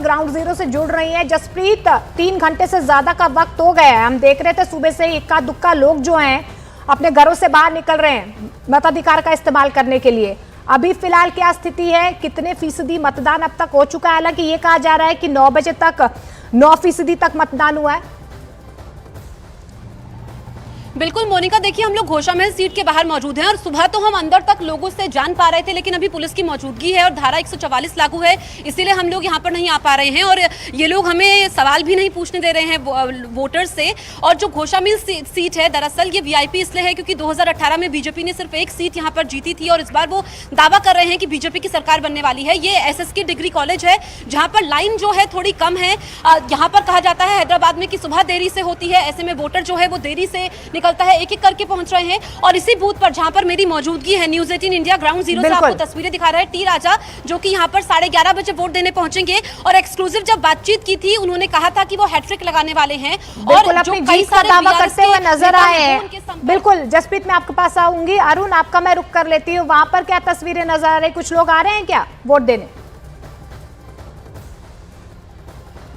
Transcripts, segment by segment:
Ground zero से जुड़ रही हैं। जसप्रीत, 3 घंटे से ज्यादा का वक्त हो गया है, हम देख रहे थे सुबह से इक्का दुक्का लोग जो हैं अपने घरों से बाहर निकल रहे हैं मताधिकार का इस्तेमाल करने के लिए। अभी फिलहाल क्या स्थिति है, कितने फीसदी मतदान अब तक हो चुका है? हालांकि ये कहा जा रहा है कि 9 बजे तक 9% तक मतदान हुआ है। बिल्कुल मोनिका, देखिए हम लोग घोषामहल सीट के बाहर मौजूद हैं और सुबह तो हम अंदर तक लोगों से जान पा रहे थे, लेकिन अभी पुलिस की मौजूदगी है और धारा 144 लागू है, इसीलिए हम लोग यहाँ पर नहीं आ पा रहे हैं और ये लोग हमें सवाल भी नहीं पूछने दे रहे हैं वोटर्स से। और जो घोषामहल सीट है दरअसल ये VIP इसलिए है क्योंकि 2018 में बीजेपी ने सिर्फ एक सीट यहाँ पर जीती थी और इस बार वो दावा कर रहे हैं कि बीजेपी की सरकार बनने वाली है। ये SSK डिग्री कॉलेज है जहाँ पर लाइन जो है थोड़ी कम है। यहाँ पर कहा जाता है हैदराबाद में कि सुबह देरी से होती है, ऐसे में वोटर जो है वो देरी से निकलता है, एक एक करके पहुंच रहे हैं। और इसी बूथ पर जहां पर मेरी मौजूदगी है, न्यूज़ 18 इंडिया ग्राउंड जीरो से आपको तस्वीरें दिखा रहा है टी राजा, जो कि यहां पर 11:30 बजे वोट देने पहुंचेंगे। और एक्सक्लूसिव जब बातचीत की थी उन्होंने कहा था कि वो हैट्रिक लगाने वाले हैं और जो कई सारे दावा करते हुए नजर आए हैं। बिल्कुल जसप्रीत, मैं आपके पास आऊंगी। अरुण, आपका मैं रुक कर लेती हूँ। वहां पर क्या तस्वीरें नजर आ रही, कुछ लोग आ रहे हैं क्या वोट देने?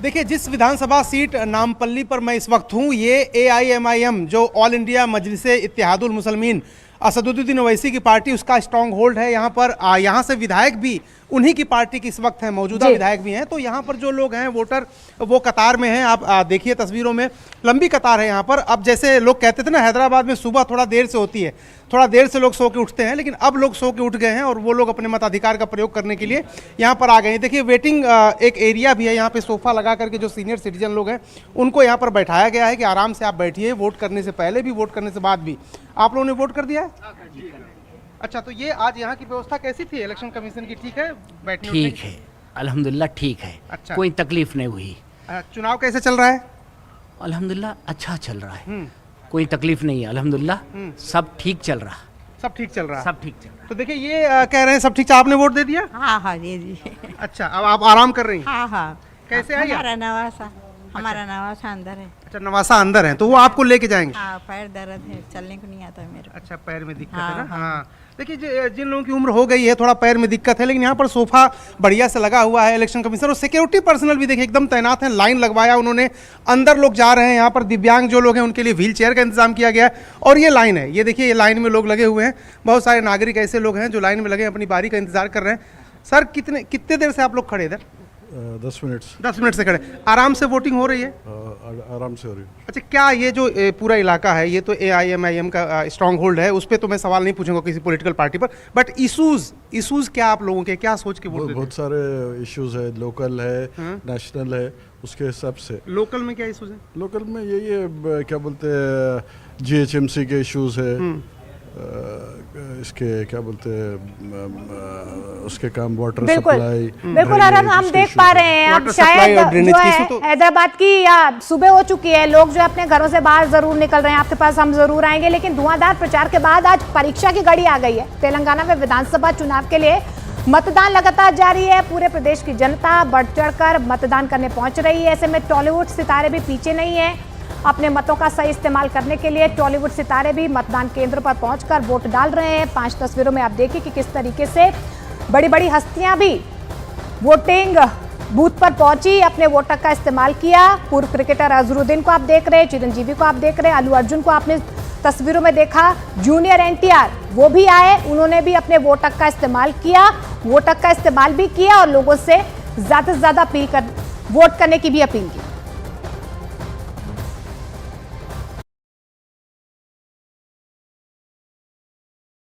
देखिए, जिस विधानसभा सीट नामपल्ली पर मैं इस वक्त हूँ, ये AIMIM जो ऑल इंडिया मजलिसे इत्तेहादुल मुसलमीन असदुद्दीन ओवैसी की पार्टी, उसका स्ट्रॉन्ग होल्ड है। यहाँ पर यहाँ से विधायक भी उन्हीं की पार्टी की इस वक्त है, मौजूदा विधायक भी हैं। तो यहाँ पर जो लोग हैं वोटर, वो कतार में हैं। आप देखिए तस्वीरों में लंबी कतार है यहाँ पर। अब जैसे लोग कहते थे ना हैदराबाद में सुबह थोड़ा देर से होती है, थोड़ा देर से लोग सो के उठते हैं, लेकिन अब लोग सो के उठ गए हैं और वो लोग अपने मताधिकार का प्रयोग करने के लिए यहाँ पर आ गए हैं। देखिए वेटिंग एक एरिया भी है यहाँ पे, सोफा लगा करके जो सीनियर सिटीजन लोग हैं उनको यहाँ पर बैठाया गया है कि आराम से आप बैठिए, वोट करने से पहले भी, वोट करने से बाद भी। आप लोगों ने वोट कर दिया है? अच्छा, तो ये आज यहाँ की व्यवस्था कैसी थी इलेक्शन कमीशन की? ठीक है बैठने? ठीक है, अल्हम्दुलिल्लाह ठीक है। अच्छा, कोई तकलीफ नहीं हुई। चुनाव कैसे चल रहा है? अल्हम्दुलिल्लाह अच्छा चल रहा है, कोई तकलीफ नहीं है। अल्हम्दुलिल्लाह सब ठीक चल रहा, सब ठीक चल रहा, सब ठीक चल रहा। तो देखिए ये कह रहे हैं सब ठीक। आपने वोट दे दिया? हाँ हाँ जी जी। अच्छा, अब आप आराम कर रही हैं? हाँ हाँ। कैसे है? हमारा नवासा अंदर है। अच्छा, नवासा अंदर है, तो वो आपको लेके जाएंगे? हाँ, पैर दर्द है, चलने को नहीं आता है मेरे। अच्छा, पैर में दिक्कत है ना? हाँ। देखिए जिन लोगों की उम्र हो गई है, थोड़ा पैर में दिक्कत है, लेकिन यहाँ पर सोफा बढ़िया से लगा हुआ है। इलेक्शन कमीशन और सिक्योरिटी पर्सनल भी देखिए एकदम तैनात हैं, लाइन लगवाया उन्होंने। अंदर लोग जा रहे हैं, यहाँ पर दिव्यांग जो लोग हैं उनके लिए व्हील चेयर का इंतजाम किया गया है। और ये लाइन है, ये देखिए, ये लाइन में लोग लगे हुए हैं। बहुत सारे नागरिक ऐसे लोग हैं जो लाइन में लगे अपनी बारी का इंतजार कर रहे हैं। सर, कितने देर से आप लोग खड़े इधर? 10 मिनट। 10 मिनट से खड़े। आराम से वोटिंग हो रही है? आराम से हो रही है। अच्छा, क्या ये जो पूरा इलाका है, ये तो AIMIM का स्ट्रॉन्ग होल्ड है, उस पर तो मैं सवाल नहीं पूछूंगा किसी पॉलिटिकल पार्टी पर, बट इशूज क्या आप लोगों के, क्या सोच के वोट देते हैं? बहुत सारे इश्यूज है, लोकल है, नेशनल है, उसके हिसाब से। लोकल में क्या इशूज है? लोकल में यही है, क्या बोलते हैं, GHMC के इश्यूज है, इसके क्या बोलते हैं, उसके काम वाटर सप्लाई। बिल्कुल अरुण, हम देख पा रहे हैं अब शायद जो है हैदराबाद की या सुबह हो चुकी है, लोग जो अपने घरों से बाहर जरूर निकल रहे हैं। आपके पास हम जरूर आएंगे, लेकिन धुआंधार प्रचार के बाद आज परीक्षा की घड़ी आ गई है। तेलंगाना में विधानसभा चुनाव के लिए मतदान लगातार जारी है। पूरे प्रदेश की जनता बढ़ चढ़कर मतदान करने पहुंच रही है। ऐसे में टॉलीवुड सितारे भी पीछे नहीं है। अपने मतों का सही इस्तेमाल करने के लिए टॉलीवुड सितारे भी मतदान केंद्र पर पहुंचकर वोट डाल रहे हैं। 5 तस्वीरों में आप देखिए कि किस तरीके से बड़ी बड़ी हस्तियां भी वोटिंग बूथ पर पहुंची, अपने वोटर का इस्तेमाल किया। पूर्व क्रिकेटर अजहरुद्दीन को आप देख रहे हैं, चिरंजीवी को आप देख रहे हैं, अल्लू अर्जुन को आपने तस्वीरों में देखा, जूनियर NTR वो भी आए, उन्होंने भी अपने वोटर का इस्तेमाल किया, वोटर का इस्तेमाल भी किया और लोगों से ज्यादा से ज्यादा वोट करने की भी अपील की।